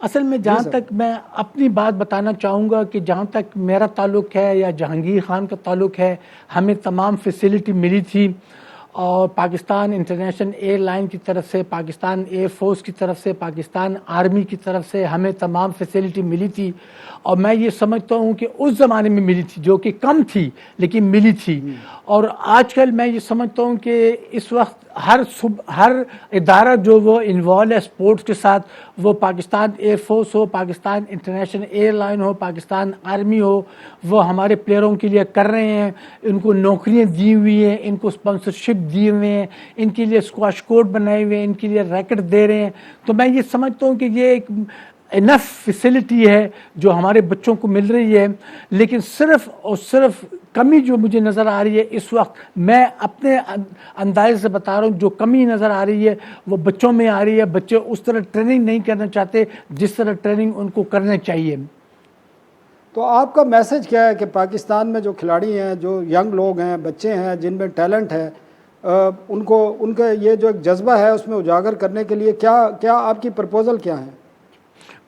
اصل میں جہاں تک میں اپنی بات بتانا چاہوں گا کہ جہاں تک میرا تعلق ہے یا جہانگیر خان کا تعلق ہے، ہمیں تمام فیسلٹی ملی تھی، اور پاکستان انٹرنیشنل ایئر لائن کی طرف سے، پاکستان ایئر فورس کی طرف سے، پاکستان آرمی کی طرف سے ہمیں تمام فیسلٹی ملی تھی، اور میں یہ سمجھتا ہوں کہ اس زمانے میں ملی تھی، جو کہ کم تھی لیکن ملی تھی۔ اور آج کل میں یہ سمجھتا ہوں کہ اس وقت ہر ادارہ جو وہ انوالو ہے اسپورٹس کے ساتھ، وہ پاکستان ایئر فورس ہو، پاکستان انٹرنیشنل ایئر لائن ہو، پاکستان آرمی ہو، وہ ہمارے پلیئروں کے لیے کر رہے ہیں، ان کو نوکریاں دی ہوئی ہیں، ان کو اسپانسرشپ دیے ہوئے ہیں، ان کے لیے اسکواش کورٹ بنائے ہوئے ہیں، ان کے لیے ریکٹ دے رہے ہیں۔ تو میں یہ سمجھتا ہوں کہ یہ ایک انف فیسلٹی ہے جو ہمارے بچوں کو مل رہی ہے، لیکن صرف اور صرف کمی جو مجھے نظر آ رہی ہے اس وقت، میں اپنے انداز سے بتا رہا ہوں، جو کمی نظر آ رہی ہے وہ بچوں میں آ رہی ہے۔ بچے اس طرح ٹریننگ نہیں کرنا چاہتے جس طرح ٹریننگ ان کو کرنا چاہیے۔ تو آپ کا میسج کیا ہے کہ پاکستان میں جو کھلاڑی ہیں، جو ینگ لوگ ہیں، بچے ہیں جن میں ٹیلنٹ ہے، ان کا یہ جو ایک جذبہ ہے اس میں اجاگر کرنے کے لیے کیا آپ کی پرپوزل کیا ہے؟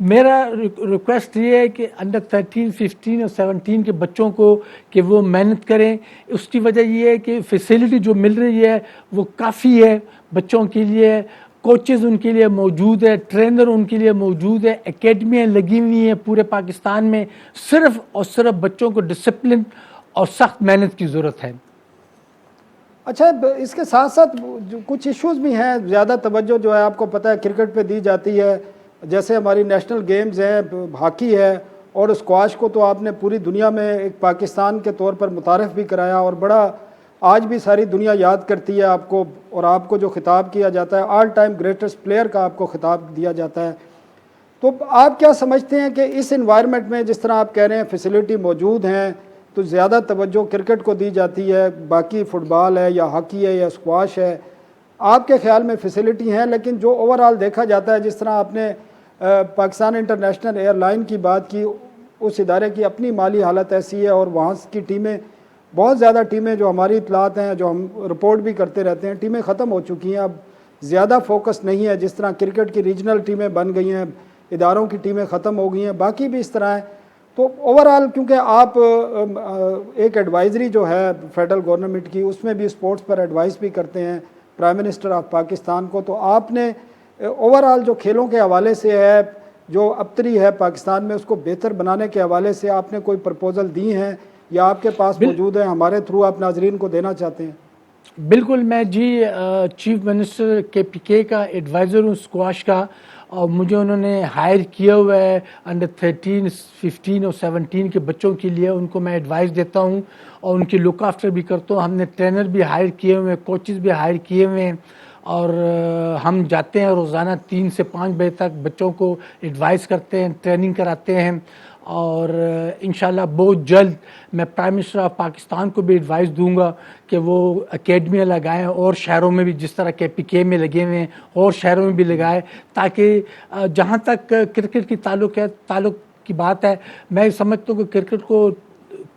میرا ریکویسٹ یہ ہے کہ انڈر 13، 15 اور 17 کے بچوں کو کہ وہ محنت کریں۔ اس کی وجہ یہ ہے کہ فیسلٹی جو مل رہی ہے وہ کافی ہے بچوں کے لیے، کوچز ان کے لیے موجود ہے، ٹرینر ان کے لیے موجود ہے، اکیڈمیاں لگی ہوئی ہیں پورے پاکستان میں۔ صرف اور صرف بچوں کو ڈسپلن اور سخت محنت کی ضرورت ہے۔ اچھا، اس کے ساتھ ساتھ کچھ ایشوز بھی ہیں۔ زیادہ توجہ جو ہے آپ کو پتہ ہے کرکٹ پہ دی جاتی ہے، جیسے ہماری نیشنل گیمز ہیں، ہاکی ہے، اور اسکواش کو تو آپ نے پوری دنیا میں ایک پاکستان کے طور پر متعارف بھی کرایا، اور بڑا آج بھی ساری دنیا یاد کرتی ہے آپ کو، اور آپ کو جو خطاب کیا جاتا ہے آل ٹائم گریٹسٹ پلیئر کا آپ کو خطاب دیا جاتا ہے۔ تو آپ کیا سمجھتے ہیں کہ اس انوائرمنٹ میں جس طرح آپ کہہ رہے ہیں فیسلٹی موجود ہیں، تو زیادہ توجہ کرکٹ کو دی جاتی ہے، باقی فٹ بال ہے یا ہاکی ہے یا اسکواش ہے، آپ کے خیال میں فیسلٹی ہیں، لیکن جو اوور آل دیکھا جاتا ہے، جس طرح آپ نے پاکستان انٹرنیشنل ایئر لائن کی بات کی، اس ادارے کی اپنی مالی حالت ایسی ہے، اور وہاں کی ٹیمیں، بہت زیادہ ٹیمیں جو ہماری اطلاعات ہیں، جو ہم رپورٹ بھی کرتے رہتے ہیں، ٹیمیں ختم ہو چکی ہیں، اب زیادہ فوکس نہیں ہے۔ جس طرح کرکٹ کی ریجنل ٹیمیں بن گئی ہیں، اداروں کی ٹیمیں ختم ہو گئی ہیں، باقی بھی اس طرح ہیں۔ تو اوور آل کیونکہ آپ ایک ایڈوائزری جو ہے فیڈرل گورنمنٹ کی، اس میں بھی اسپورٹس پر ایڈوائز بھی کرتے ہیں پرائم منسٹر آف پاکستان کو، تو آپ نے اوور آل جو کھیلوں کے حوالے سے ہے، جو ابتری ہے پاکستان میں، اس کو بہتر بنانے کے حوالے سے آپ نے کوئی پرپوزل دی ہیں یا آپ کے پاس موجود ہیں، ہمارے تھرو آپ ناظرین کو دینا چاہتے ہیں؟ بالکل، میں چیف منسٹر KPK کا ایڈوائزر ہوں اسکواش کا، اور مجھے انہوں نے ہائر کیا ہوا ہے انڈر 13، 15 اور 17 کے بچوں کے لیے۔ ان کو میں ایڈوائز دیتا ہوں اور ان کی لک آفٹر بھی کرتا ہوں۔ ہم نے ٹرینر بھی ہائر کیے ہوئے ہیں، کوچز بھی ہائر کیے ہوئے ہیں، اور ہم جاتے ہیں روزانہ 3 سے 5 بجے تک بچوں کو ایڈوائز کرتے ہیں، ٹریننگ کراتے ہیں، اور انشاءاللہ بہت جلد میں پرائم منسٹر آف پاکستان کو بھی ایڈوائز دوں گا کہ وہ اکیڈمیاں لگائیں، اور شہروں میں بھی جس طرح KPK میں لگے ہوئے ہیں اور شہروں میں بھی لگائیں، تاکہ جہاں تک کرکٹ کی تعلق کی بات ہے، میں سمجھتا ہوں کہ کرکٹ کو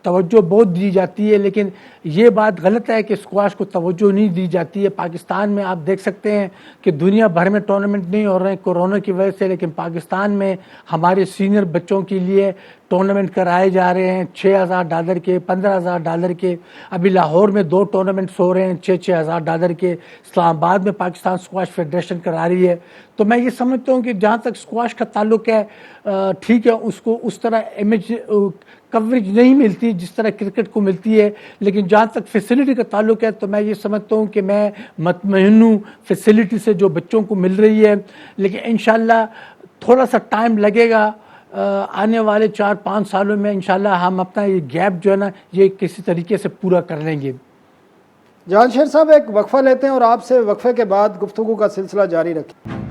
توجہ بہت دی جاتی ہے، لیکن یہ بات غلط ہے کہ اسکواش کو توجہ نہیں دی جاتی ہے۔ پاکستان میں آپ دیکھ سکتے ہیں کہ دنیا بھر میں ٹورنامنٹ نہیں ہو رہے ہیں کورونا کی وجہ سے، لیکن پاکستان میں ہمارے سینئر بچوں کے لیے ٹورنامنٹ کرائے جا رہے ہیں، $6,000 کے، $15,000 کے۔ ابھی لاہور میں 2 ٹورنامنٹس ہو رہے ہیں $6,000 کے، اسلام آباد میں پاکستان اسکواش فیڈریشن کرا رہی ہے۔ تو میں یہ سمجھتا ہوں کہ جہاں تک اسکواش کا تعلق ہے، ٹھیک ہے، اس کو اس طرح امیج کوریج نہیں ملتی جس طرح کرکٹ کو ملتی ہے، لیکن جہاں تک فیسلٹی کا تعلق ہے تو میں یہ سمجھتا ہوں کہ میں مطمئن ہوں فیسلٹی سے جو بچوں کو مل رہی ہے، لیکن انشاءاللہ تھوڑا سا ٹائم لگے گا۔ آنے والے 4-5 سالوں میں انشاءاللہ ہم اپنا یہ گیپ جو ہے نا، یہ کسی طریقے سے پورا کر لیں گے۔ جہان شیر صاحب، ایک وقفہ لیتے ہیں اور آپ سے وقفے کے بعد گفتگو کا سلسلہ جاری رکھیں۔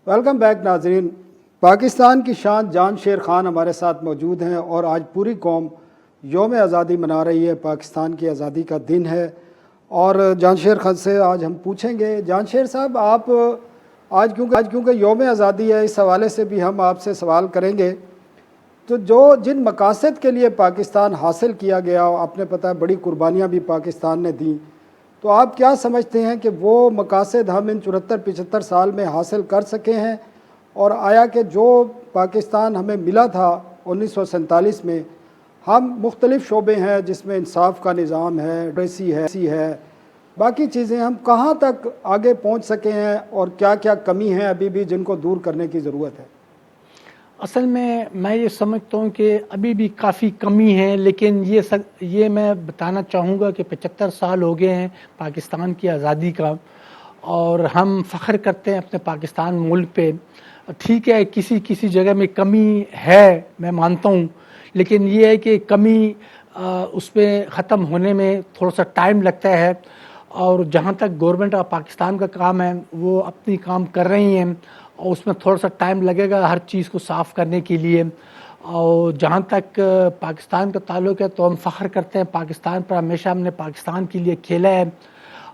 ویلکم بیک ناظرین۔ پاکستان کی شان جان شیر خان ہمارے ساتھ موجود ہیں، اور آج پوری قوم یوم آزادی منا رہی ہے، پاکستان کی آزادی کا دن ہے۔ اور جانشیر خان سے آج ہم پوچھیں گے. جانشیر صاحب, آپ آج کیونکہ یوم آزادی ہے, اس حوالے سے بھی ہم آپ سے سوال کریں گے. تو جن مقاصد کے لیے پاکستان حاصل کیا گیا, آپ نے پتہ ہے بڑی قربانیاں بھی پاکستان نے دیں, تو آپ کیا سمجھتے ہیں کہ وہ مقاصد ہم ان 74-75 سال میں حاصل کر سکے ہیں؟ اور آیا کہ جو پاکستان ہمیں ملا تھا 1947 میں, ہم مختلف شعبے ہیں جس میں انصاف کا نظام ہے, ڈیموکریسی ہے, باقی چیزیں, ہم کہاں تک آگے پہنچ سکے ہیں اور کیا کیا کمی ہیں ابھی بھی جن کو دور کرنے کی ضرورت ہے؟ اصل میں یہ سمجھتا ہوں کہ ابھی بھی کافی کمی ہے, لیکن یہ میں بتانا چاہوں گا کہ 75 سال ہو گئے ہیں پاکستان کی آزادی کا, اور ہم فخر کرتے ہیں اپنے پاکستان ملک پہ. ٹھیک ہے, کسی جگہ میں کمی ہے, میں مانتا ہوں, لیکن یہ ہے کہ کمی اس پہ ختم ہونے میں تھوڑا سا ٹائم لگتا ہے. اور جہاں تک گورنمنٹ آف پاکستان کا کام ہے وہ اپنی کام کر رہی ہیں, اور اس میں تھوڑا سا ٹائم لگے گا ہر چیز کو صاف کرنے کے لیے. اور جہاں تک پاکستان کا تعلق ہے تو ہم فخر کرتے ہیں پاکستان پر, ہمیشہ ہم نے پاکستان کے لیے کھیلا ہے.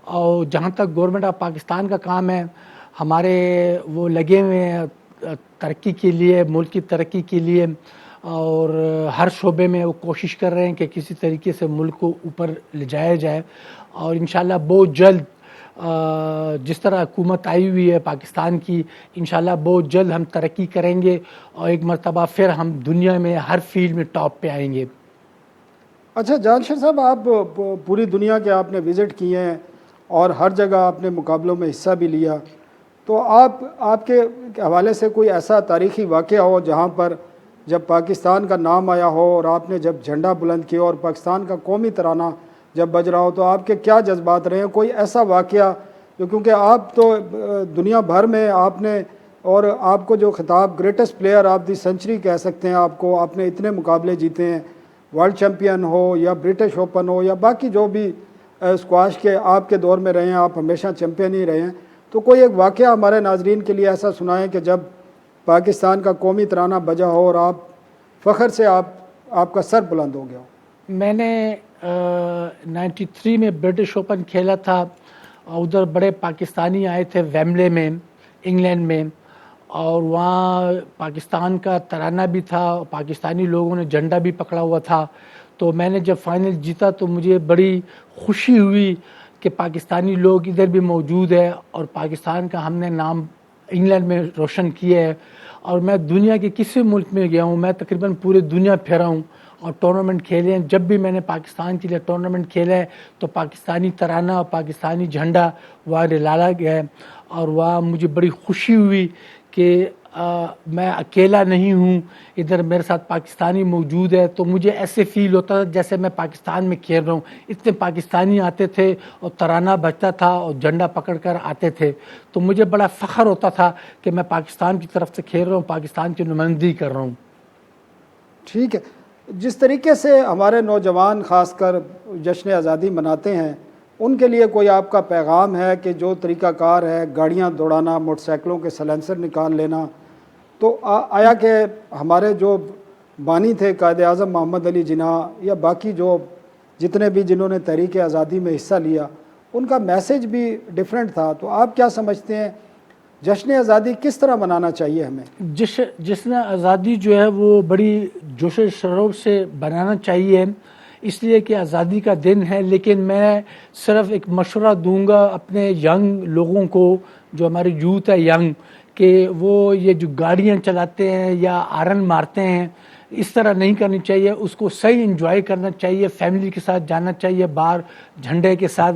اور جہاں تک گورنمنٹ آف پاکستان کا کام ہے, ہمارے وہ لگے ہوئے ہیں ترقی کے لیے, ملک کی ترقی کے لیے, اور ہر شعبے میں وہ کوشش کر رہے ہیں کہ کسی طریقے سے ملک کو اوپر لے جایا جائے. اور انشاءاللہ بہت جلد جس طرح حکومت آئی ہوئی ہے پاکستان کی, انشاءاللہ بہت جلد ہم ترقی کریں گے, اور ایک مرتبہ پھر ہم دنیا میں ہر فیلڈ میں ٹاپ پہ آئیں گے. اچھا جانشیر صاحب, آپ پوری دنیا کے آپ نے وزٹ کیے ہیں اور ہر جگہ آپ نے مقابلوں میں حصہ بھی لیا, تو آپ کے حوالے سے کوئی ایسا تاریخی واقعہ ہو جہاں پر جب پاکستان کا نام آیا ہو اور آپ نے جب جھنڈا بلند کیا اور پاکستان کا قومی ترانہ جب بج رہا ہو, تو آپ کے کیا جذبات رہے ہیں؟ کوئی ایسا واقعہ جو, کیونکہ آپ تو دنیا بھر میں آپ نے, اور آپ کو جو خطاب greatest player of the century کہہ سکتے ہیں آپ نے اتنے مقابلے جیتے ہیں, ورلڈ چیمپئن ہو یا برٹش اوپن ہو یا باقی جو بھی اسکواش کے آپ کے دور میں رہے ہیں, آپ ہمیشہ چیمپئن ہی رہے ہیں. تو کوئی ایک واقعہ ہمارے ناظرین کے لیے ایسا سنائیں کہ جب پاکستان کا قومی ترانہ بجا ہو اور آپ فخر سے آپ کا سر بلند ہو گیا ہو. میں نے 93 میں برٹش اوپن کھیلا تھا, ادھر بڑے پاکستانی آئے تھے ویمبلے میں انگلینڈ میں, اور وہاں پاکستان کا ترانہ بھی تھا, پاکستانی لوگوں نے جھنڈا بھی پکڑا ہوا تھا. تو میں نے جب فائنل جیتا تو مجھے بڑی خوشی ہوئی کہ پاکستانی لوگ ادھر بھی موجود ہے, اور پاکستان کا ہم نے نام انگلینڈ میں روشن کیا ہے. اور میں دنیا کے کسی ملک میں گیا ہوں, میں تقریباً پورے دنیا پھرا ہوں اور ٹورنامنٹ کھیلے ہیں. جب بھی میں نے پاکستان کے لیے ٹورنامنٹ کھیلا ہے تو پاکستانی ترانہ اور پاکستانی جھنڈا وہاں لالا گیا ہے, اور وہاں مجھے بڑی خوشی ہوئی کہ میں اکیلا نہیں ہوں, ادھر میرے ساتھ پاکستانی موجود ہے. تو مجھے ایسے فیل ہوتا تھا جیسے میں پاکستان میں کھیل رہا ہوں. اتنے پاکستانی آتے تھے اور ترانہ بجتا تھا اور جھنڈا پکڑ کر آتے تھے, تو مجھے بڑا فخر ہوتا تھا کہ میں پاکستان کی طرف سے کھیل رہا ہوں, پاکستان کی نمائندگی کر رہا ہوں. ٹھیک ہے, جس طریقے سے ہمارے نوجوان خاص کر جشن آزادی مناتے ہیں, ان کے لیے کوئی آپ کا پیغام ہے کہ جو طریقہ کار ہے گاڑیاں دوڑانا, موٹر سائیکلوں کے سلنسر نکال لینا, تو آیا کہ ہمارے جو بانی تھے قائد اعظم محمد علی جناح یا باقی جو جتنے بھی جنہوں نے تحریک آزادی میں حصہ لیا, ان کا میسج بھی ڈیفرنٹ تھا, تو آپ کیا سمجھتے ہیں جشن آزادی کس طرح منانا چاہیے ہمیں؟ جشن آزادی جو ہے وہ بڑی جوش و شرور سے بنانا چاہیے, اس لیے کہ آزادی کا دن ہے. لیکن میں صرف ایک مشورہ دوں گا اپنے ینگ لوگوں کو, جو ہمارے یوتھ ہے ینگ, کہ وہ یہ جو گاڑیاں چلاتے ہیں یا آرن مارتے ہیں, اس طرح نہیں کرنی چاہیے. اس کو صحیح انجوائے کرنا چاہیے, فیملی کے ساتھ جانا چاہیے باہر جھنڈے کے ساتھ,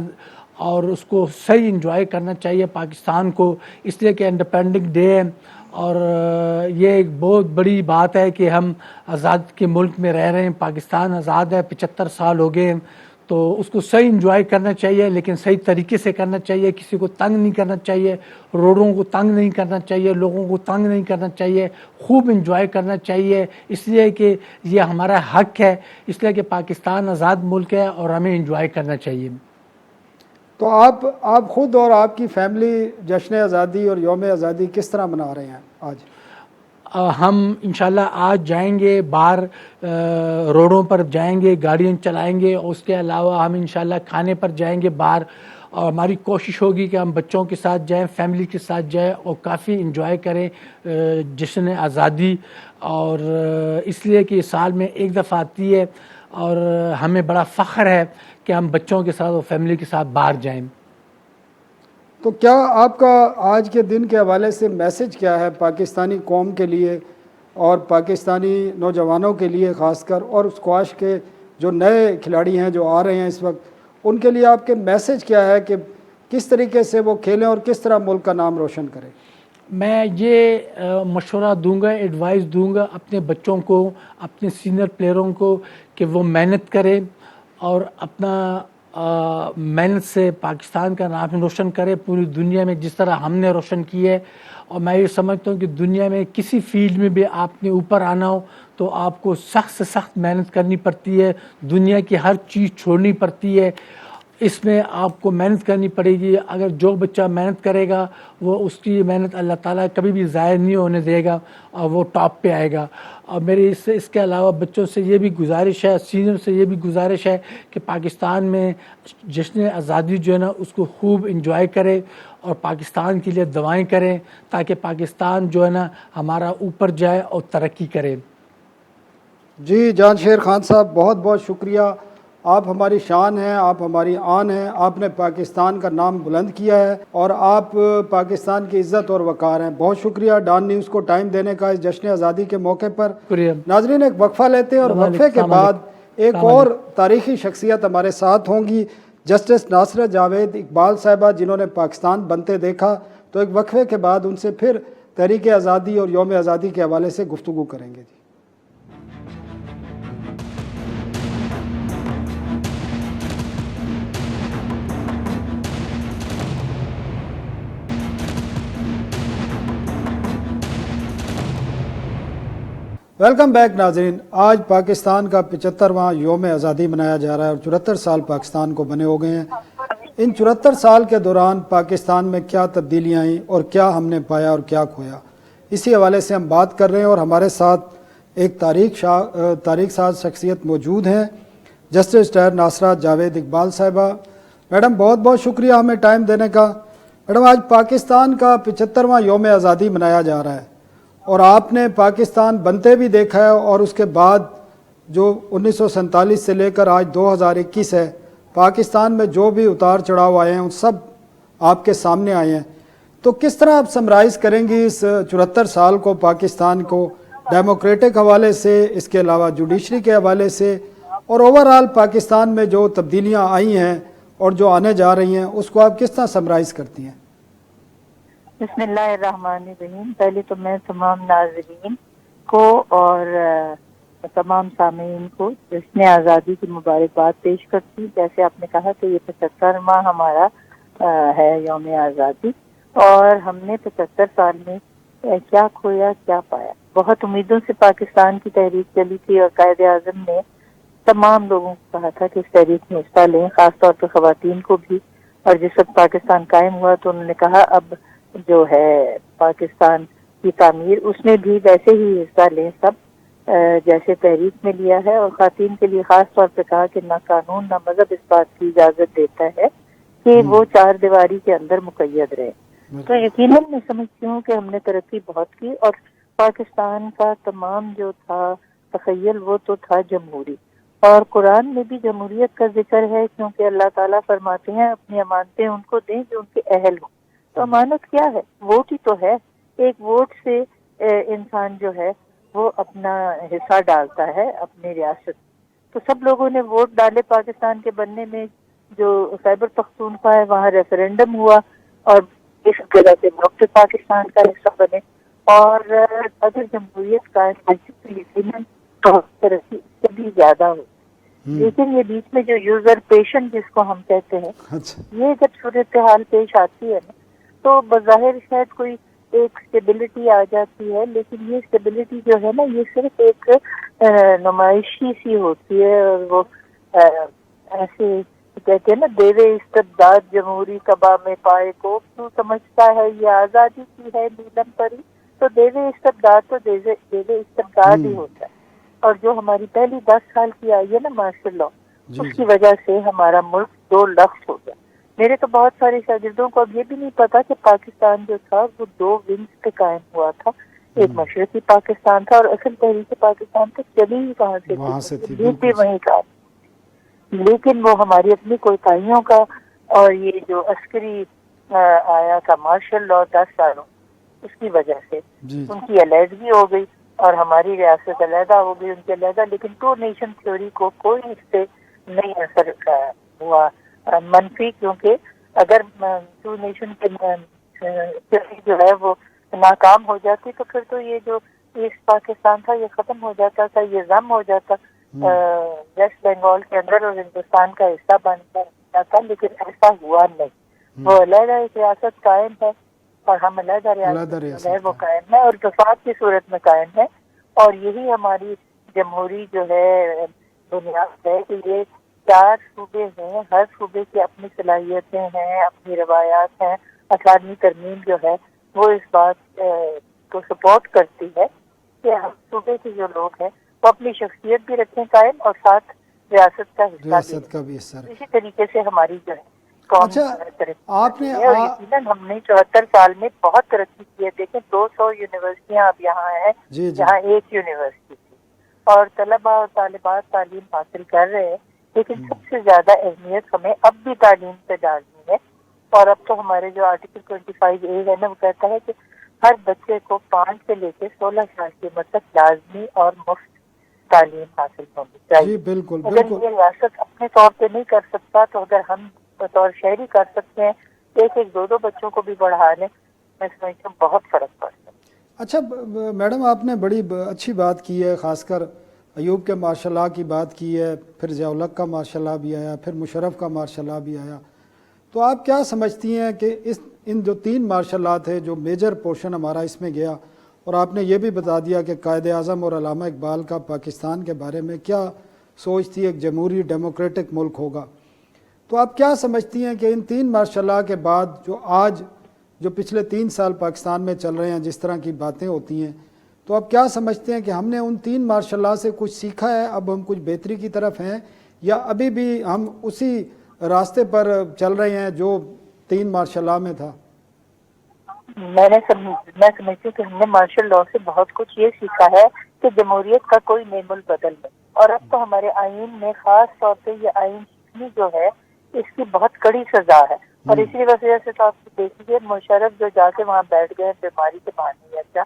اور اس کو صحیح انجوائے کرنا چاہیے پاکستان کو, اس لیے کہ انڈیپینڈنس ڈے ہے. اور یہ ایک بہت بڑی بات ہے کہ ہم آزاد کے ملک میں رہ رہے ہیں, پاکستان آزاد ہے, 75 سال ہو گئے ہیں, تو اس کو صحیح انجوائے کرنا چاہیے, لیکن صحیح طریقے سے کرنا چاہیے. کسی کو تنگ نہیں کرنا چاہیے, روڈوں کو تنگ نہیں کرنا چاہیے, لوگوں کو تنگ نہیں کرنا چاہیے, خوب انجوائے کرنا چاہیے, اس لیے کہ یہ ہمارا حق ہے, اس لیے کہ پاکستان آزاد ملک ہے اور ہمیں انجوائے کرنا چاہیے. تو آپ خود اور آپ کی فیملی جشن آزادی اور یوم آزادی کس طرح منا رہے ہیں آج؟ ہم انشاءاللہ آج جائیں گے باہر، روڈوں پر جائیں گے، گاڑیاں چلائیں گے، اور اس کے علاوہ ہم انشاءاللہ کھانے پر جائیں گے باہر، اور ہماری کوشش ہوگی کہ ہم بچوں کے ساتھ جائیں، فیملی کے ساتھ جائیں اور کافی انجوائے کریں جشن آزادی. اور اس لیے کہ سال میں ایک دفعہ آتی ہے اور ہمیں بڑا فخر ہے کہ ہم بچوں کے ساتھ اور فیملی کے ساتھ باہر جائیں. تو کیا آپ کا آج کے دن کے حوالے سے میسج کیا ہے پاکستانی قوم کے لیے اور پاکستانی نوجوانوں کے لیے خاص کر، اور اسکواش کے جو نئے کھلاڑی ہیں جو آ رہے ہیں اس وقت، ان کے لیے آپ کے میسج کیا ہے کہ کس طریقے سے وہ کھیلیں اور کس طرح ملک کا نام روشن کریں؟ میں یہ مشورہ دوں گا، ایڈوائز دوں گا اپنے بچوں کو، اپنے سینئر پلیئروں کو کہ وہ محنت کریں اور اپنا محنت سے پاکستان کا نام روشن کرے پوری دنیا میں جس طرح ہم نے روشن کی ہے. اور میں یہ سمجھتا ہوں کہ دنیا میں کسی فیلڈ میں بھی آپ نے اوپر آنا ہو تو آپ کو سخت سے سخت محنت کرنی پڑتی ہے، دنیا کی ہر چیز چھوڑنی پڑتی ہے، اس میں آپ کو محنت کرنی پڑے گی. اگر جو بچہ محنت کرے گا وہ اس کی محنت اللہ تعالیٰ کبھی بھی ضائع نہیں ہونے دے گا اور وہ ٹاپ پہ آئے گا. اور میری اس کے علاوہ بچوں سے یہ بھی گزارش ہے، سینئر سے یہ بھی گزارش ہے کہ پاکستان میں جشن آزادی جو ہے نا اس کو خوب انجوائے کرے اور پاکستان کے لیے دعائیں کریں تاکہ پاکستان جو ہے نا ہمارا اوپر جائے اور ترقی کرے. جی جان شیر خان صاحب، بہت بہت شکریہ. آپ ہماری شان ہیں، آپ ہماری آن ہیں، آپ نے پاکستان کا نام بلند کیا ہے اور آپ پاکستان کی عزت اور وقار ہیں. بہت شکریہ ڈان نیوز کو ٹائم دینے کا اس جشن آزادی کے موقع پر. شکریہ. ناظرین ایک وقفہ لیتے ہیں اور وقفے کے بعد ایک اور تاریخی شخصیت ہمارے ساتھ ہوں گی، جسٹس ناصرہ جاوید اقبال صاحبہ، جنہوں نے پاکستان بنتے دیکھا. تو ایک وقفے کے بعد ان سے پھر تحریک آزادی اور یوم آزادی کے حوالے سے گفتگو کریں گے. ویلکم بیک ناظرین. آج پاکستان کا 75واں یوم آزادی منایا جا رہا ہے اور 74 سال پاکستان کو بنے ہو گئے ہیں. ان 74 سال کے دوران پاکستان میں کیا تبدیلیاں آئیں اور کیا ہم نے پایا اور کیا کھویا، اسی حوالے سے ہم بات کر رہے ہیں. اور ہمارے ساتھ ایک تاریخ ساز شخصیت موجود ہیں، جسٹس ناصرہ جاوید اقبال صاحبہ. میڈم بہت بہت شکریہ ہمیں ٹائم دینے کا. میڈم آج پاکستان کا 75واں یوم آزادی منایا جا رہا ہے اور آپ نے پاکستان بنتے بھی دیکھا ہے اور اس کے بعد جو 1947 سے لے کر آج 2021 ہے، پاکستان میں جو بھی اتار چڑھاؤ آئے ہیں ان سب آپ کے سامنے آئے ہیں. تو کس طرح آپ سمرائز کریں گی اس 74 سال کو، پاکستان کو، ڈیموکریٹک حوالے سے، اس کے علاوہ جوڈیشری کے حوالے سے، اور اوورآل پاکستان میں جو تبدیلیاں آئی ہیں اور جو آنے جا رہی ہیں اس کو آپ کس طرح سمرائز کرتی ہیں؟ بسم اللہ الرحمن الرحیم. پہلے تو میں تمام ناظرین کو اور تمام سامعین کو جشن آزادی کی مبارکباد پیش کرتی ہوں. جیسے آپ نے کہا کہ یہ 75واں ہمارا ہے یوم آزادی، اور ہم نے 75 سال میں کیا کھویا کیا پایا. بہت امیدوں سے پاکستان کی تحریک چلی تھی اور قائد اعظم نے تمام لوگوں کو کہا تھا کہ اس تحریک میں حصہ لیں، خاص طور پر خواتین کو بھی. اور جس وقت پاکستان قائم ہوا تو انہوں نے کہا اب جو ہے پاکستان کی تعمیر اس میں بھی ویسے ہی حصہ لیں سب جیسے تحریک میں لیا ہے. اور خواتین کے لیے خاص طور پہ کہا کہ نہ قانون نہ مذہب اس بات کی اجازت دیتا ہے کہ وہ چار دیواری کے اندر مقید رہے. تو یقیناً میں سمجھتی ہوں کہ ہم نے ترقی بہت کی، اور پاکستان کا تمام جو تھا تخیل وہ تو تھا جمہوری. اور قرآن میں بھی جمہوریت کا ذکر ہے، کیونکہ اللہ تعالیٰ فرماتے ہیں اپنی امانتیں ان کو دیں جو ان کے اہل ہوں. تو امانت کیا ہے؟ ووٹ ہی تو ہے. ایک ووٹ سے انسان جو ہے وہ اپنا حصہ ڈالتا ہے اپنی ریاست. تو سب لوگوں نے ووٹ ڈالے پاکستان کے بننے میں. جو خیبر پختونخوا ہے وہاں ریفرینڈم ہوا اور اس جگہ سے وقت پاکستان کا حصہ بنے. اور اگر جمہوریت کا یقیناً ترقی اس سے بھی زیادہ ہو. لیکن یہ بیچ میں جو یوزرپیشن جس کو ہم کہتے ہیں، یہ جب صورتحال پیش آتی ہے نا تو بظاہر شاید کوئی ایک اسٹیبلٹی آ جاتی ہے، لیکن یہ اسٹیبلٹی جو ہے نا یہ صرف ایک نمائشی سی ہوتی ہے. اور وہ ایسے کہتے ہیں نا دیوے استبداد جمہوری کبا میں پائے کو تو سمجھتا ہے یہ آزادی کی ہے نیلم پری. تو دیو استبداد تو دیو استبداد ہی ہوتا ہے. اور جو ہماری پہلی 10 سال کی آئی ہے نا مارشل لا، اس کی وجہ سے ہمارا ملک 2 لفظ ہو گیا. میرے تو بہت سارے شاگردوں کو اب یہ بھی نہیں پتا کہ پاکستان جو تھا وہ 2 ونگز پہ قائم ہوا تھا. ایک مشرقی پاکستان تھا اور اصل تحریک پاکستان تو چلی ہی کہاں سے تھی، بھی وہیں کا. لیکن وہ ہماری اپنی کوتاہیوں کا اور یہ جو عسکری آیا تھا مارشل لا 10 سالوں، اس کی وجہ سے ان کی علیحدگی ہو گئی اور ہماری ریاست علیحدہ ہو گئی، ان کی علیحدہ. لیکن 2 نیشن تھیوری کو کوئی اس سے نہیں اثر ہوا منفی، کیونکہ اگر 2 نیشن کی تھیوری جو ہے وہ ناکام ہو جاتی تو پھر تو یہ جو ایسٹ پاکستان تھا یہ ختم ہو جاتا تھا، یہ ضم ہو جاتا ویسٹ بنگال کے اندر اور ہندوستان کا حصہ بن جاتا. لیکن ایسا ہوا نہیں. وہ علیحدہ ایک ریاست قائم ہے اور ہم علیحدہ ریاست ہے وہ قائم ہے اور اتفاق کی صورت میں قائم ہے. اور یہی ہماری جمہوری جو ہے بنیاد ہے کہ یہ 4 صوبے ہیں، ہر صوبے کی اپنی صلاحیتیں ہیں، اپنی روایات ہیں. 18ویں ترمیم جو ہے وہ اس بات کو سپورٹ کرتی ہے کہ ہم صوبے کے جو لوگ ہیں وہ اپنی شخصیت بھی رکھیں قائم اور ساتھ ریاست کا حصہ بھی. اسی طریقے سے ہماری جو ہے قوم آپ نے اور یقیناً ہم نے 74 سال میں بہت ترقی کی ہے. دیکھیں 200 یونیورسٹیاں اب یہاں ہیں جہاں ایک یونیورسٹی تھی اور طلباء اور طالبات تعلیم حاصل کر رہے ہیں. لیکن سب سے زیادہ اہمیت ہمیں اب بھی تعلیم پہ ڈالنی ہے. اور اب تو ہمارے جو آرٹیکل 25A ہے نا وہ کہتا ہے کہ ہر بچے کو 5 سے لے کے 16 سال کی عمر تک لازمی اور مفت تعلیم حاصل ہونی چاہیے. بالکل اگر یہ ریاست اپنے طور پہ نہیں کر سکتا تو اگر ہم بطور شہری کر سکتے ہیں، 1 2 بچوں کو بھی بڑھا لیں، میں سمجھتا ہوں بہت فرق پڑتا ہے. اچھا میڈم، آپ نے بڑی اچھی بات کی ہے، خاص کر ایوب کے مارشل لا کی بات کی ہے، پھر ضیاء الحق کا مارشل لا بھی آیا، پھر مشرف کا مارشل لا بھی آیا. تو آپ کیا سمجھتی ہیں کہ ان جو 3 مارشل لا تھے جو میجر پورشن ہمارا اس میں گیا، اور آپ نے یہ بھی بتا دیا کہ قائد اعظم اور علامہ اقبال کا پاکستان کے بارے میں کیا سوچ تھی، ایک جمہوری ڈیموکریٹک ملک ہوگا. تو آپ کیا سمجھتی ہیں کہ ان 3 مارشل لا کے بعد جو پچھلے 3 سال پاکستان میں چل رہے ہیں، جس طرح کی باتیں ہوتی ہیں، تو آپ کیا سمجھتے ہیں کہ ہم نے ان 3 مارشل لا سے کچھ سیکھا ہے، اب ہم کچھ بہتری کی طرف ہیں، یا ابھی بھی ہم اسی راستے پر چل رہے ہیں جو 3 مارشل لا میں تھا؟ میں سمجھتی ہوں کہ ہم نے مارشل لا سے بہت کچھ یہ سیکھا ہے کہ جمہوریت کا کوئی نیم البدل نہیں. اور اب تو ہمارے آئین میں خاص طور پہ یہ آئین شکنی جو ہے اس کی بہت کڑی سزا ہے. اور اسی وجہ سے تو آپ دیکھیے مشرف جو جا کے وہاں بیٹھ گئے بیماری کے بہانے یا کیا،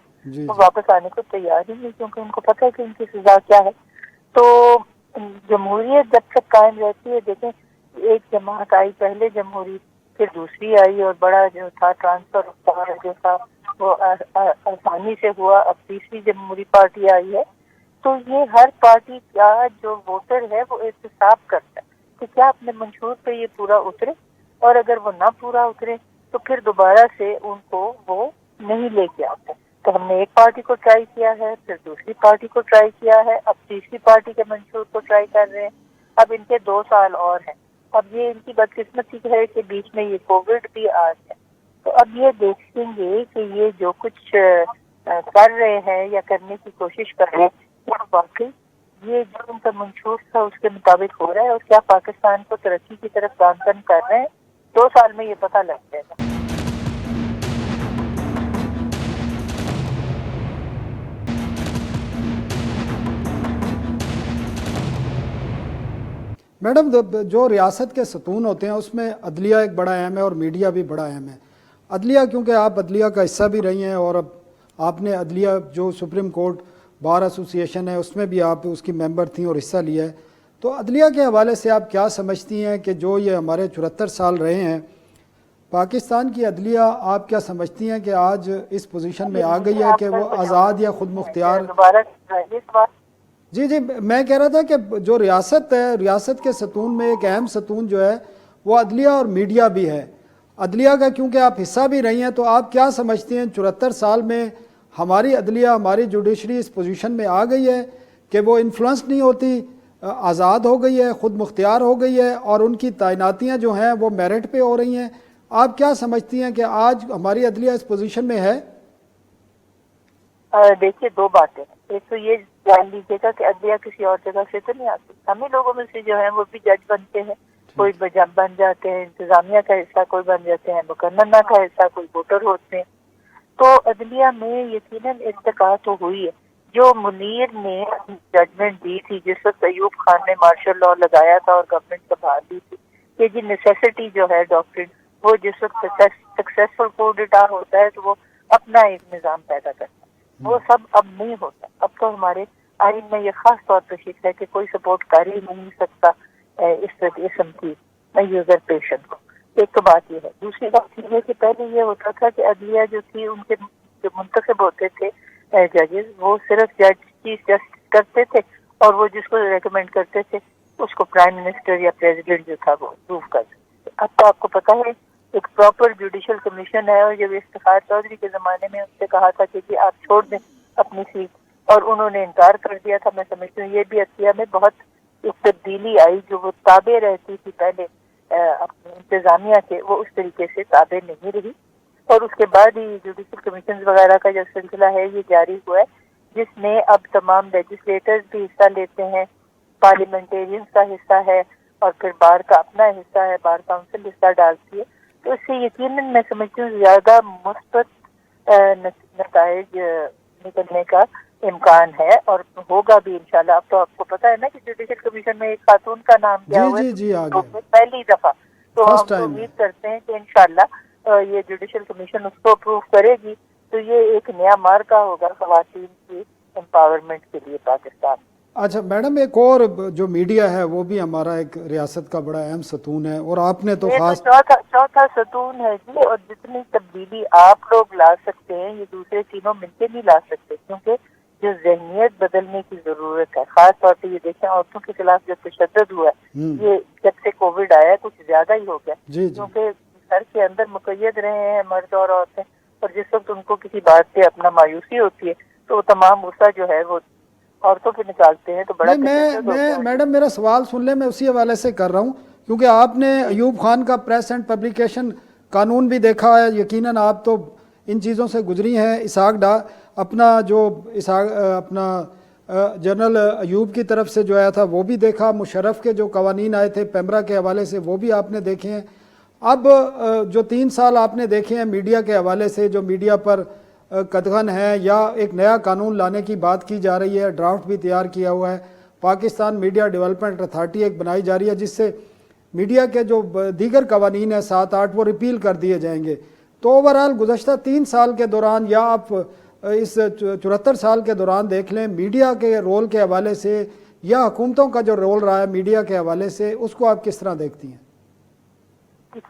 وہ واپس آنے کو تیار ہی نہیں، کیونکہ ان کو پتہ ہے کہ ان کی سزا کیا ہے. تو جمہوریت جب تک قائم رہتی ہے، دیکھیں ایک جماعت آئی پہلے جمہوری، پھر دوسری آئی اور بڑا جو تھا ٹرانسفر جو تھا وہ آسانی سے ہوا. اب تیسری جمہوری پارٹی آئی ہے. تو یہ ہر پارٹی کا جو ووٹر ہے وہ احتساب کرتا ہے کہ کیا اپنے منشور پہ یہ پورا اترے، اور اگر وہ نہ پورا اترے تو پھر دوبارہ سے ان کو وہ نہیں لے کے آتے. تو ہم نے ایک پارٹی کو ٹرائی کیا ہے، پھر دوسری پارٹی کو ٹرائی کیا ہے، اب تیسری پارٹی کے منشور کو ٹرائی کر رہے ہیں. اب ان کے 2 سال اور ہیں. اب یہ ان کی بدقسمتی ہے کہ بیچ میں یہ کووڈ بھی آ گیا. تو اب یہ دیکھیں گے کہ یہ جو کچھ کر رہے ہیں یا کرنے کی کوشش کر رہے ہیں کیا واقعی یہ جو ان کا منشور تھا اس کے مطابق ہو رہا ہے، اور کیا پاکستان کو ترقی کی طرف گامزن کر رہے ہیں. 2 سال میں یہ پتہ لگ جائے گا. میڈم، جو ریاست کے ستون ہوتے ہیں اس میں عدلیہ ایک بڑا اہم ہے اور میڈیا بھی بڑا اہم ہے. عدلیہ کیونکہ آپ عدلیہ کا حصہ بھی رہی ہیں، اور اب آپ نے عدلیہ جو سپریم کورٹ بار ایسوسی ایشن ہے اس میں بھی آپ اس کی ممبر تھیں اور حصہ لیا ہے. تو عدلیہ کے حوالے سے آپ کیا سمجھتی ہیں کہ جو یہ ہمارے 74 سال رہے ہیں پاکستان کی عدلیہ، آپ کیا سمجھتی ہیں کہ آج اس پوزیشن میں آ گئی ہے کہ وہ آزاد یا خود مختار؟ جی میں کہہ رہا تھا کہ جو ریاست ہے، ریاست کے ستون میں ایک اہم ستون جو ہے وہ عدلیہ اور میڈیا بھی ہے. عدلیہ کا کیونکہ آپ حصہ بھی رہی ہیں، تو آپ کیا سمجھتی ہیں 74 سال میں ہماری عدلیہ، ہماری جوڈیشری اس پوزیشن میں آ گئی ہے کہ وہ انفلوئنس نہیں ہوتی، آزاد ہو گئی ہے، خود مختار ہو گئی ہے، اور ان کی تعیناتیاں جو ہیں وہ میرٹ پہ ہو رہی ہیں؟ آپ کیا سمجھتی ہیں کہ آج ہماری عدلیہ اس پوزیشن میں ہے؟ دیکھیے دو باتیں ہیں. ایک تو یہ جان لیجیے گا کہ عدلیہ کسی اور جگہ سے تو نہیں آتی. ہمیں لوگوں میں سے جو ہیں وہ بھی جج بنتے ہیں, کوئی بن جاتے ہیں انتظامیہ کا حصہ, کوئی بن جاتے ہیں مقننہ کا حصہ, کوئی ووٹر ہوتے ہیں. تو عدلیہ میں یقیناً ارتقا تو ہوئی ہے. جو منیر نے ججمنٹ دی تھی جس وقت ایوب خان نے مارشل لاء لگایا تھا اور گورنمنٹ سنبھال دی تھی کہ جی نیسیسٹی جو ہے ڈاکٹرن, وہ جس وقت سکسیسفل کورٹ ڈٹا ہوتا ہے تو وہ اپنا ایک نظام پیدا کرتا ہے, وہ سب اب نہیں ہوتا. اب تو ہمارے آئین میں یہ خاص طور پہ فکر ہے کہ کوئی سپورٹ کر ہی نہیں سکتا اس قسم کی یوزر پیشنٹ کو. ایک تو بات یہ ہے. دوسری بات یہ ہے کہ پہلے یہ ہوتا تھا کہ عدلیہ جو تھی ان کے جو منتخب ہوتے تھے ججز, وہ صرف جج چیف جسٹس کرتے تھے اور وہ جس کو ریکمینڈ کرتے تھے اس کو پرائم منسٹر یا پریزیڈنٹ جو تھا وہ اپروو کرتے تھے. اب تو آپ کو پتا ہے ایک پراپر جوڈیشل کمیشن ہے, اور جب افتخار چودھری کے زمانے میں ان سے کہا تھا کہ جی آپ چھوڑ دیں اپنی سیٹ, اور انہوں نے انکار کر دیا تھا. میں سمجھتی ہوں یہ بھی عدلیہ میں بہت ایک تبدیلی آئی. جو وہ تابع رہتی تھی پہلے اپنی انتظامیہ کے, وہ اس طریقے سے تابع نہیں رہی. اور اس کے بعد ہی جوڈیشل کمیشن وغیرہ کا جو سلسلہ ہے یہ جاری ہوا ہے, جس میں اب تمام لیجسلیٹرز بھی حصہ لیتے ہیں, پارلیمنٹیرینز کا حصہ ہے, اور پھر بار کا اپنا حصہ ہے, بار کاؤنسل حصہ ڈالتی ہے. تو اس سے یقیناً میں سمجھتی ہوں زیادہ مثبت نتائج نکلنے کا امکان ہے, اور ہوگا بھی انشاءاللہ. اب تو آپ کو پتا ہے نا کہ جوڈیشل کمیشن میں ایک خاتون کا نام کیا ہوا ہے, جی آگے پہلی دفعہ. تو فرسٹ ہم تو ٹائم ہے. امید کرتے ہیں کہ انشاءاللہ یہ جوڈیشل کمیشن اس کو اپروو کرے گی تو یہ ایک نیا مارکہ ہوگا خواتین کی امپاورمنٹ کے لیے پاکستان. اچھا میڈم, ایک اور جو میڈیا ہے وہ بھی ہمارا ایک ریاست کا بڑا اہم ستون ہے, اور آپ نے تو یہ خاص چوتھا ستون ہے جی. اور جتنی تبدیلی آپ لوگ لا سکتے ہیں یہ دوسرے تینوں مل کے نہیں لا سکتے, کیونکہ جو ذہنیت بدلنے کی ضرورت ہے. خاص طور پہ یہ دیکھیں عورتوں کے خلاف جو تشدد ہوا ہے, یہ جب سے کووڈ آیا کچھ زیادہ ہی ہو گیا, کیونکہ گھر کے اندر مقید رہے ہیں مرد اور عورتیں, اور جس وقت ان کو کسی بات پہ اپنا مایوسی ہوتی ہے تو وہ تمام غصہ جو ہے وہ عورتوں پہ نکالتے ہیں. تو بڑا تشدد ہوتا ہے. میڈم میرا سوال سن لیں, میں اسی حوالے سے کر رہا ہوں, کیونکہ آپ نے ایوب خان کا پریس اینڈ پبلیکیشن قانون بھی دیکھا ہے, یقیناً آپ تو ان چیزوں سے گزری ہیں. اسحاق ڈار اپنا جو اپنا جنرل ایوب کی طرف سے جو آیا تھا وہ بھی دیکھا, مشرف کے جو قوانین آئے تھے پیمرا کے حوالے سے وہ بھی آپ نے دیکھے ہیں. اب جو 3 سال آپ نے دیکھے ہیں میڈیا کے حوالے سے, جو میڈیا پر قدغن ہے یا ایک نیا قانون لانے کی بات کی جا رہی ہے, ڈرافٹ بھی تیار کیا ہوا ہے, پاکستان میڈیا ڈیولپمنٹ اتھارٹی ایک بنائی جا رہی ہے جس سے میڈیا کے جو دیگر قوانین ہیں 7-8 وہ ریپیل کر دیے جائیں گے. تو اوورال گزشتہ 3 سال کے دوران یا آپ اس 74 سال کے دوران دیکھ لیں, میڈیا کے رول کے حوالے سے یا حکومتوں کا جو رول رہا ہے میڈیا کے حوالے سے, اس کو آپ کس طرح دیکھتی ہیں؟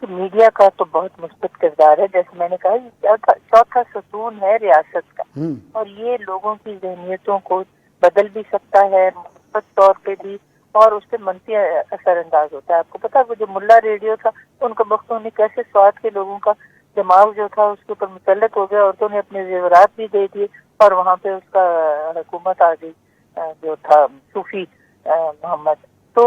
میڈیا کا تو بہت مثبت کردار ہے. جیسے میں نے کہا یہ چوتھا ستون ہے ریاست کا, اور یہ لوگوں کی ذہنیتوں کو بدل بھی سکتا ہے مثبت طور پہ بھی, اور اس پہ منفی اثر انداز ہوتا ہے. آپ کو پتا ہے وہ جو ملا ریڈیو تھا, ان کو وقتوں نے کیسے سوات کے لوگوں کا دماغ جو تھا اس کے اوپر مسلط ہو گیا, عورتوں نے اپنے زیورات بھی دے دیے, اور وہاں پہ اس کا حکومت آ گئی جو تھا صوفی محمد. تو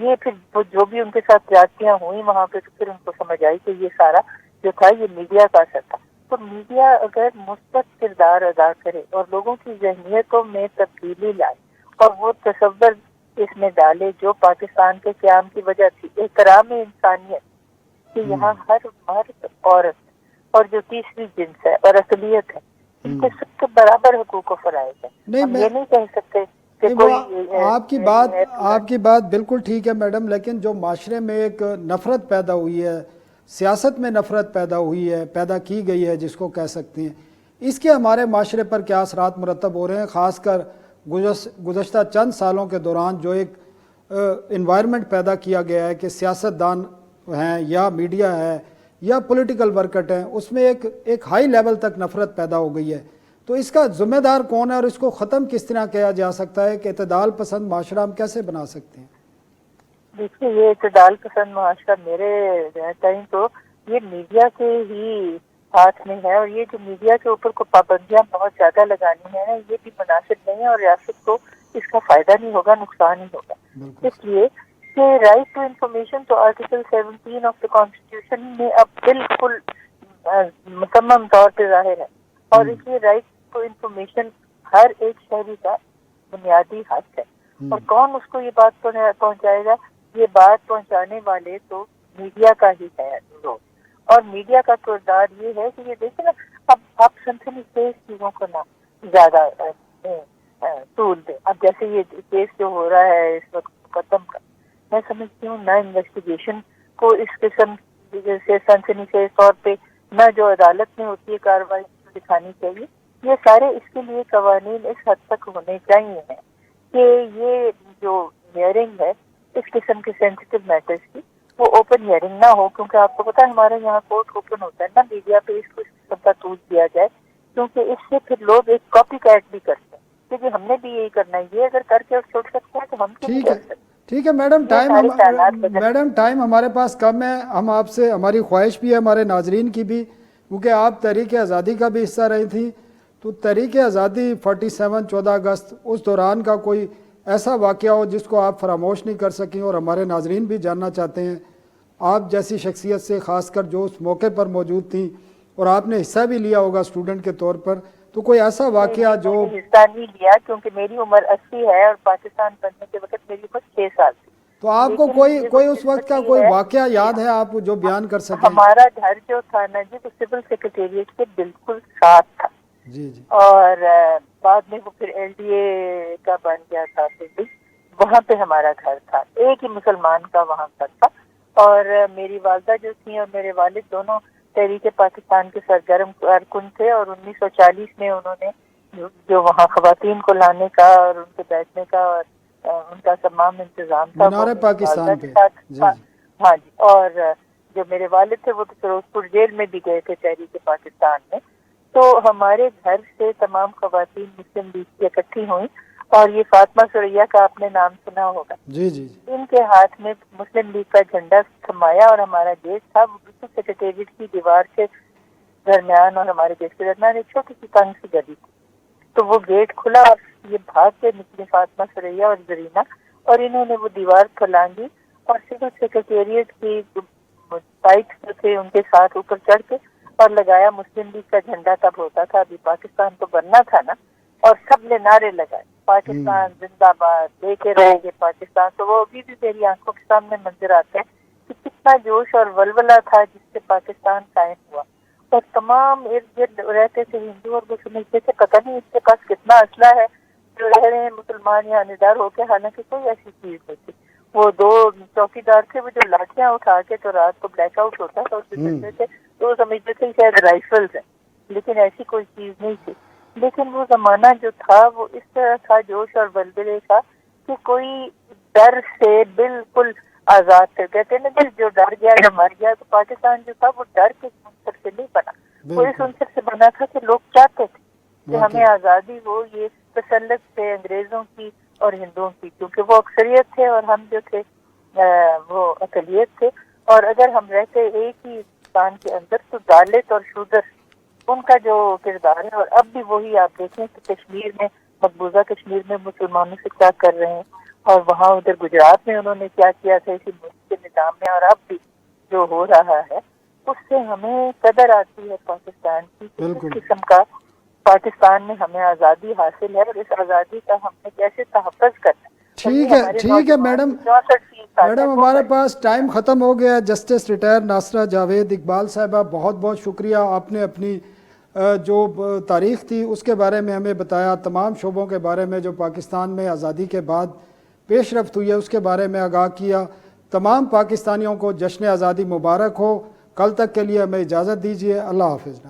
یہ پھر جو بھی ان کے ساتھ زیادتیاں ہوئی وہاں پہ, تو پھر ان کو سمجھ آئی کہ یہ سارا جو تھا یہ میڈیا کا اثر تھا. تو میڈیا اگر مثبت کردار ادا کرے اور لوگوں کی ذہنیتوں میں تبدیلی لائے اور وہ تصور اس میں ڈالے جو پاکستان کے قیام کی وجہ تھی, احترام انسانیت, کہ یہاں ہر مرد عورت اور جو تیسری جنس ہے اور اقلیت ہے ان کے سب کے برابر حقوق و فرائض ہیں. ہم یہ نہیں کہہ سکتے کہ آپ کی بات بالکل ٹھیک ہے میڈم, لیکن جو معاشرے میں ایک نفرت پیدا ہوئی ہے, سیاست میں نفرت پیدا کی گئی ہے جس کو کہہ سکتے ہیں, اس کے ہمارے معاشرے پر کیا اثرات مرتب ہو رہے ہیں؟ خاص کر گزشتہ چند سالوں کے دوران جو ایک انوائرمنٹ پیدا کیا گیا ہے کہ سیاستدان ہیں یا میڈیا ہے یا پولیٹیکل ورکر ہیں, اس میں ایک ہائی لیول تک نفرت پیدا ہو گئی ہے. تو اس کا ذمہ دار کون ہے اور اس کو ختم کس طرح کیا جا سکتا ہے کہ اعتدال پسند معاشرہ ہم کیسے بنا سکتے ہیں؟ دیکھیے یہ اعتدال پسند معاشرہ میرے ٹائم تو یہ میڈیا کے ہی ہاتھ میں ہے, اور یہ جو میڈیا کے اوپر کو پابندیاں بہت زیادہ لگانی ہیں یہ بھی مناسب نہیں ہے, اور ریاست کو اس کا فائدہ نہیں ہوگا, نقصان ہی ہوگا. اس لیے کہ رائٹ ٹو انفارمیشن تو آرٹیکل 17 آف دا کانسٹیٹیوشن میں اب بالکل مکمل طور پہ ظاہر ہے, اور اس لیے رائٹ کو انفارمیشن ہر ایک شہری کا بنیادی حق ہے، اور کون اس کو یہ بات پہنچائے گا؟ یہ بات پہنچانے والے تو میڈیا کا ہی ہے رول، اور میڈیا کا کردار یہ ہے کہ یہ دیکھیں نا، اب آپ سنسنی خیز چیزوں کو نہ زیادہ طول دیں. اب جیسے یہ کیس جو ہو رہا ہے اس وقت مقدم کا، میں سمجھتی ہوں نہ انویسٹیگیشن کو اس قسم سے سنسنی خیز طور پہ، نہ جو عدالت میں ہوتی ہے کارروائی دکھانی چاہیے. یہ سارے اس کے لیے قوانین اس حد تک ہونے چاہیے ہیں کہ یہ جو ہیئرنگ ہے اس قسم کے سینسٹیو میٹرز کی، وہ اوپن ہیئرنگ نہ ہو. کیونکہ آپ کو پتا ہے ہمارے یہاں کورٹ اوپن ہوتا ہے، نہ میڈیا پہ اس کو اس قسم کا طول دیا جائے، کیونکہ اس سے پھر لوگ ایک کاپی کیٹ بھی کرتے ہیں کہ ہم نے بھی یہی کرنا ہے، یہ اگر کر کے چھوڑ سکتے ہیں تو ہم کیوں نہیں ٹھیک ہے، کر سکتے. ٹھیک ہے میڈم. ٹائم ہمارے پاس کم ہے. ہم آپ سے، ہماری خواہش بھی ہے ہمارے ناظرین کی بھی، کیونکہ آپ تحریک آزادی کا بھی حصہ رہی تھی، تو تحریک آزادی 47 14 اگست اس دوران کا کوئی ایسا واقعہ ہو جس کو آپ فراموش نہیں کر سکیں، اور ہمارے ناظرین بھی جاننا چاہتے ہیں آپ جیسی شخصیت سے، خاص کر جو اس موقع پر موجود تھیں اور آپ نے حصہ بھی لیا ہوگا اسٹوڈنٹ کے طور پر، تو کوئی ایسا واقعہ جو... میں نے حصہ نہیں لیا کیونکہ میری عمر 80 ہے اور پاکستان بننے کے وقت میری عمر 6 سال تھی. تو آپ کو کوئی اس وقت کا کوئی واقعہ یاد ہے آپ جو بیان کر سکیں؟ ہمارا گھر جو تھا نا جی، وہ سول سیکریٹریٹ کے بالکل ساتھ تھا. جی جی. اور بعد میں وہ پھر LDA کا بن گیا تھا، وہاں پہ ہمارا گھر تھا. ایک ہی مسلمان کا وہاں پر تھا. اور میری والدہ جو تھیں اور میرے والد دونوں تحریک پاکستان کے سرگرم کارکن تھے، اور 1940 میں انہوں نے جو وہاں خواتین کو لانے کا اور ان کے بیٹھنے کا اور ان کا تمام انتظام تھا مینار پاکستان پہ. جی جی. ہاں جی. اور جو میرے والد تھے وہ تو فیروز پور جیل میں بھی گئے تھے تحریک پاکستان میں. تو ہمارے گھر سے تمام خواتین مسلم لیگ کی اکٹھی ہوئیں، اور یہ فاطمہ ثریا کا آپ نے نام سنا ہوگا. جی جی. ان کے ہاتھ میں مسلم لیگ کا جھنڈا تھمایا، اور ہمارا گیٹ تھا وہ بالکل سیکریٹریٹ کی دیوار کے درمیان اور ہمارے گیٹ کے درمیان ایک چھوٹی سی تنگ سی گلی تھی. تو وہ گیٹ کھلا اور یہ بھاگ کے نکلی فاطمہ ثریا اور زرینہ، اور انہوں نے وہ دیوار پھلانگی اور سول سیکریٹریٹ کی سائٹ تھے ان کے ساتھ اوپر چڑھ کے اور لگایا مسلم لیگ کا جھنڈا. تب ہوتا تھا، ابھی پاکستان کو بننا تھا نا، اور سب نے نعرے لگائے پاکستان زندہ باد، دیکھے رہیں گے پاکستان. تو وہ ابھی بھی میری آنکھوں کے سامنے منظر آتا ہے کہ کتنا جوش اور ولولہ تھا جس سے پاکستان قائم ہوا. اور تمام ارد گرد رہتے تھے ہندو، اور وہ سمجھتے تھے پتہ نہیں اس کے پاس کتنا اسلحہ ہے جو رہ رہے ہیں مسلمان یہاں نڈر ہو کے، حالانکہ کوئی ایسی چیز نہیں تھی. وہ 2 چوکیدار تھے، وہ جو لاٹیاں اٹھا کے تو رات کو بلیک آؤٹ ہوتا تھا اس سے تھے، تو وہ سمجھتے تھے شاید رائفلز ہیں، لیکن ایسی کوئی چیز نہیں تھی. لیکن وہ زمانہ جو تھا وہ اس طرح تھا، جوش اور ولولے کا، کہ کوئی ڈر سے بالکل آزاد تھے. کہتے ہیں نا جو ڈر گیا یا مر گیا. تو پاکستان جو تھا وہ ڈر کے عنصر سے نہیں بنا، وہ اس عنصر سے بنا تھا کہ لوگ چاہتے تھے کہ ہمیں آزادی ہو. یہ تسلط تھے انگریزوں کی اور ہندوؤں کی، کیونکہ وہ اکثریت تھے اور ہم جو تھے وہ اقلیت تھے. اور اگر ہم رہتے ایک ہی ہندوستان کے اندر تو دالت اور شودر ان کا جو کردار ہے، اور اب بھی وہی آپ دیکھیں کہ کشمیر میں، مقبوضہ کشمیر میں مسلمانوں سے کیا کر رہے ہیں، اور وہاں ادھر گجرات میں انہوں نے کیا کیا تھا اسی ملک کے نظام میں، اور اب بھی جو ہو رہا ہے اس سے ہمیں قدر آتی ہے پاکستان کی. اس قسم کا پاکستان میں ہمیں آزادی حاصل ہے، اور اس آزادی کا ہم نے کیسے تحفظ کرنا ہے. ٹھیک ہے میڈم. میڈم ہمارے پاس ٹائم ختم ہو گیا. جسٹس ریٹائر ناصرہ جاوید اقبال صاحبہ، بہت بہت شکریہ. آپ نے اپنی جو تاریخ تھی اس کے بارے میں ہمیں بتایا، تمام شعبوں کے بارے میں جو پاکستان میں آزادی کے بعد پیش رفت ہوئی ہے اس کے بارے میں آگاہ کیا. تمام پاکستانیوں کو جشن آزادی مبارک ہو. کل تک کے لیے ہمیں اجازت دیجیے. اللہ حافظ.